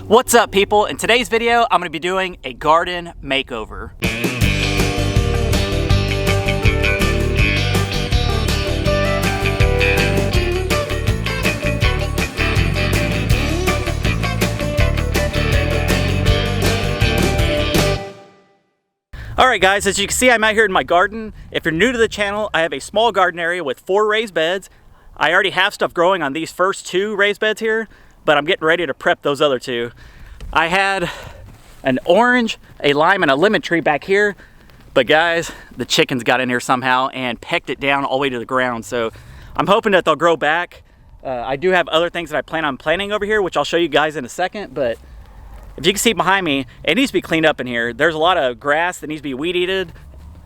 What's up, people? In today's video, I'm going to be doing a garden makeover. Alright guys, as you can see, I'm out here in my garden. If you're new to the channel, I have a small garden area with 4 raised beds. I already have stuff growing on these first 2 raised beds here, but I'm getting ready to prep those other 2. I had an orange, a lime, and a lemon tree back here, but guys, the chickens got in here somehow and pecked it down all the way to the ground, so I'm hoping that they'll grow back. I do have other things that I plan on planting over here, which I'll show you guys in a second, but if you can see behind me, it needs to be cleaned up in here. There's a lot of grass that needs to be weed-eated.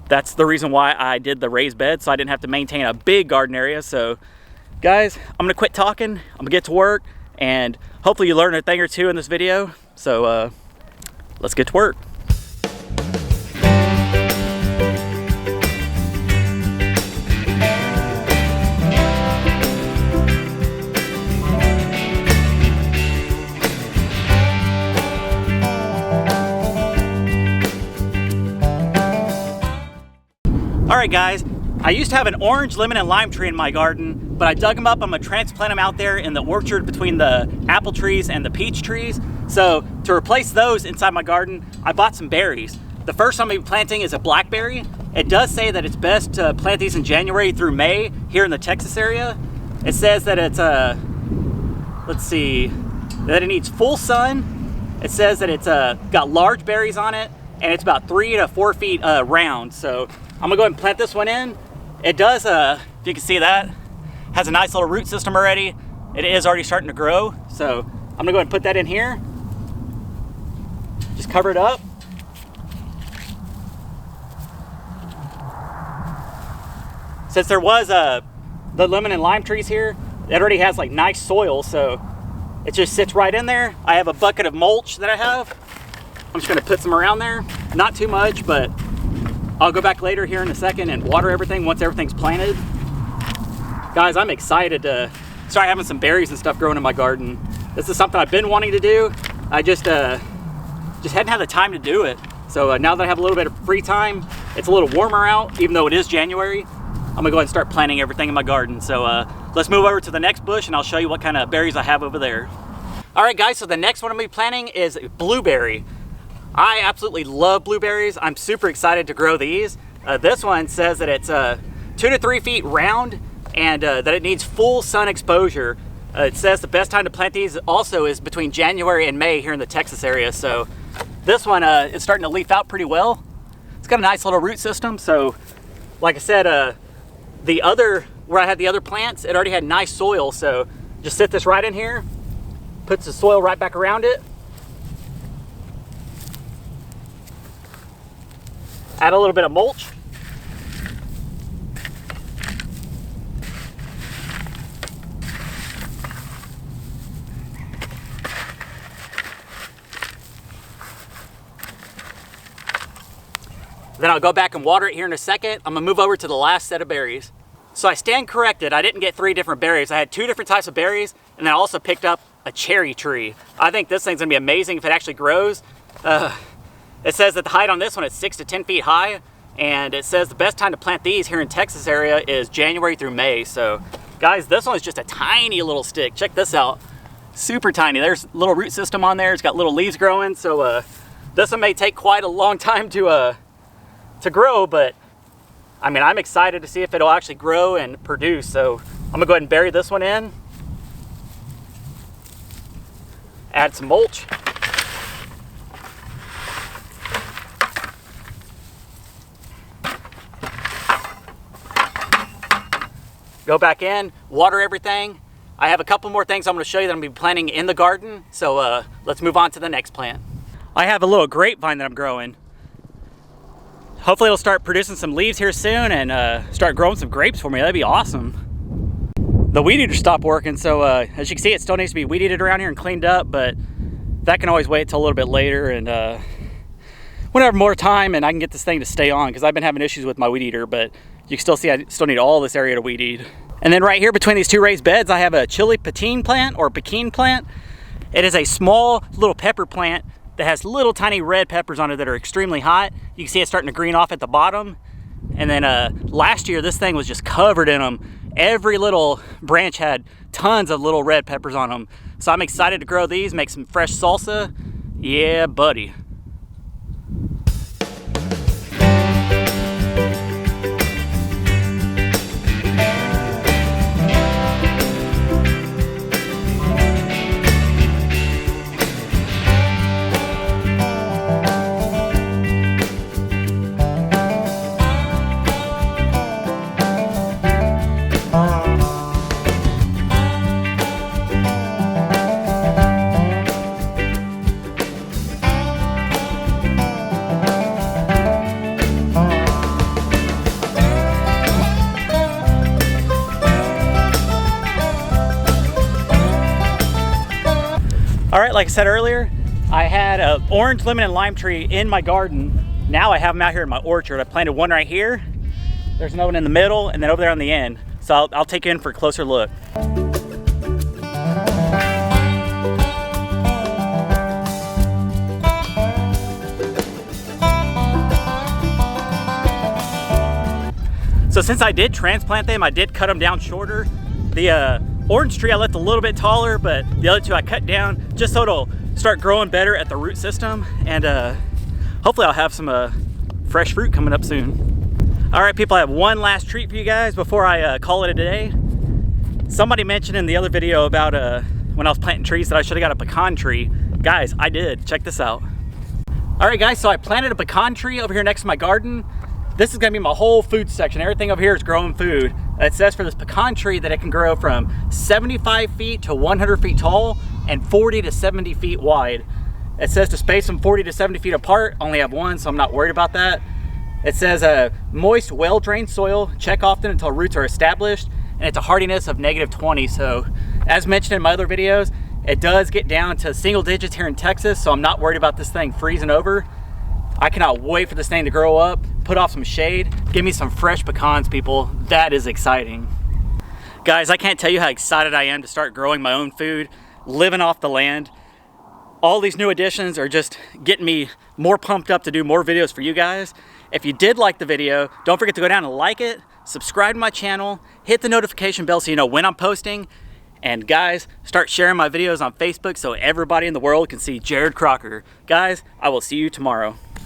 That's the reason why I did the raised bed, so I didn't have to maintain a big garden area. So guys, I'm gonna quit talking, I'm gonna get to work, and hopefully you learned a thing or two in this video. So let's get to work. Alright guys, I used to have an orange, lemon, and lime tree in my garden, but I dug them up. I'm going to transplant them out there in the orchard between the apple trees and the peach trees. So to replace those inside my garden, I bought some berries. The first I'm going to be planting is a blackberry. It does say that it's best to plant these in January through May here in the Texas area. It says that it's let's see, that it needs full sun. It says that it's got large berries on it, and it's about 3 to 4 feet round. So I'm gonna go ahead and plant this one in. It does, if you can see that, has a nice little root system already. It is already starting to grow. So I'm gonna go ahead and put that in here. Just cover it up. Since there was the lemon and lime trees here, it already has like nice soil, so it just sits right in there. I have a bucket of mulch that I have. I'm just gonna put some around there. Not too much, but I'll go back later here in a second and water everything once everything's planted. Guys, I'm excited to start having some berries and stuff growing in my garden. This is something I've been wanting to do. I just hadn't had the time to do it. So now that I have a little bit of free time, it's a little warmer out, even though it is January. I'm gonna go ahead and start planting everything in my garden. So let's move over to the next bush and I'll show you what kind of berries I have over there. All right guys, so the next one I'm gonna be planting is blueberry. I absolutely love blueberries. I'm super excited to grow these. This one says that it's 2 to 3 feet round and that it needs full sun exposure. It says the best time to plant these also is between January and May here in the Texas area. So this one is starting to leaf out pretty well. It's got a nice little root system. So like I said, where I had the other plants, it already had nice soil. So just sit this right in here, puts the soil right back around it. Add a little bit of mulch. Then I'll go back and water it here in a second. I'm gonna move over to the last set of berries. So I stand corrected, I didn't get 3 different berries. I had 2 different types of berries, and then I also picked up a cherry tree. I think this thing's gonna be amazing if it actually grows. It says that the height on this one is 6 to 10 feet high, and it says the best time to plant these here in Texas area is January through May. So guys, this one is just a tiny little stick. Check this out, super tiny. There's a little root system on there. It's got little leaves growing. So this one may take quite a long time to grow, but I mean, I'm excited to see if it'll actually grow and produce. So I'm gonna go ahead and bury this one in. Add some mulch. Go back in, water everything. I have a couple more things I'm gonna show you that I'm gonna be planting in the garden. So let's move on to the next plant. I have a little grapevine that I'm growing. Hopefully it'll start producing some leaves here soon and start growing some grapes for me. That'd be awesome. The weed eater stopped working, so as you can see, it still needs to be weed eated around here and cleaned up, but that can always wait till a little bit later, and when I have more time and I can get this thing to stay on, because I've been having issues with my weed eater, but you can still see I still need all this area to weed eat. And then right here between these 2 raised beds, I have a chili pecan plant or pecan plant. It is a small little pepper plant that has little tiny red peppers on it that are extremely hot. You can see it starting to green off at the bottom. And then last year, this thing was just covered in them. Every little branch had tons of little red peppers on them. So I'm excited to grow these, make some fresh salsa. Yeah, buddy. All right, like I said earlier, I had an orange, lemon, and lime tree in my garden. Now I have them out here in my orchard. I planted one right here. There's another one in the middle, and then over there on the end. So I'll take you in for a closer look. So since I did transplant them, I did cut them down shorter. The orange tree I left a little bit taller, but the other two I cut down just so it'll start growing better at the root system. And hopefully I'll have some fresh fruit coming up soon. All right, people, I have one last treat for you guys before I call it a day. Somebody mentioned in the other video about when I was planting trees that I should have got a pecan tree. Guys, I did. Check this out. All right, guys, so I planted a pecan tree over here next to my garden. This is gonna be my whole food section. Everything over here is growing food. It says for this pecan tree that it can grow from 75 feet to 100 feet tall and 40 to 70 feet wide. It says to space them 40 to 70 feet apart. Only have one, so I'm not worried about that. It says moist, well-drained soil. Check often until roots are established. And it's a hardiness of -20. So as mentioned in my other videos, it does get down to single digits here in Texas. So I'm not worried about this thing freezing over. I cannot wait for this thing to grow up, put off some shade, give me some fresh pecans, people. That is exciting. Guys, I can't tell you how excited I am to start growing my own food, living off the land. All these new additions are just getting me more pumped up to do more videos for you guys. If you did like the video, don't forget to go down and like it, subscribe to my channel, hit the notification bell so you know when I'm posting. And guys, start sharing my videos on Facebook so everybody in the world can see Jared Crocker. Guys, I will see you tomorrow.